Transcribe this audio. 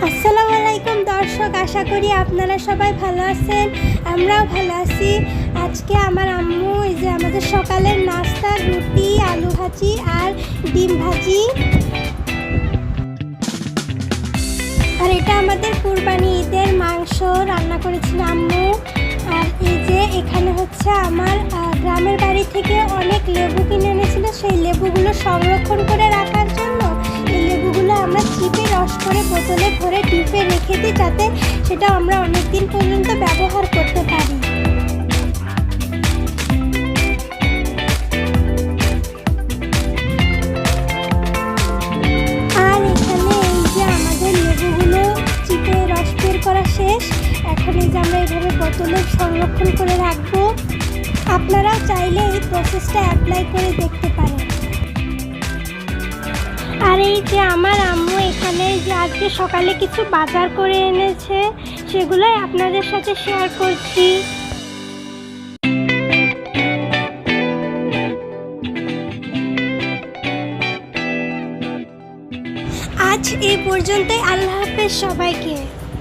আসসালামু আলাইকুম দর্শক, আশা করি আপনারা সবাই ভালো আছেন। আমরাও ভালো আছি। আজকে আমার আম্মু এই যে আমাদের সকালের নাস্তা রুটি, আলু ভাজি আর ডিম ভাজি, আর এটা আমাদের কুরবানি ঈদের মাংস রান্না করেছিল আম্মু। আর এই যে এখানে হচ্ছে আমার গ্রামের বাড়ি থেকে অনেক লেবু কিনে এনেছিল, সেই লেবুগুলো সংরক্ষণ করে রাখার জন্য এই লেবুগুলো আমরা চিপে রস করে বোতলে ভরে ডিপে রেখে দিই, যাতে সেটা আমরা অনেক দিন পর্যন্ত ব্যবহার করতে পারি। আর এখানে এই যে আমাদের লেবুগুলো চিপে রস বের করা শেষ। এখন এই যে আমরা এইভাবে বোতলে সংরক্ষণ করে রাখবো। আপনারাও চাইলে এই প্রসেসটা অ্যাপ্লাই করে দেখতে পারেন। আর এই যে আমার আম্মু এখানে যে আজকে সকালে কিছু বাজার করে এনেছে, সেগুলোই আপনাদের সাথে শেয়ার করছি। আজ এই পর্যন্তই। আল্লাহ হাফেজ সবাইকে।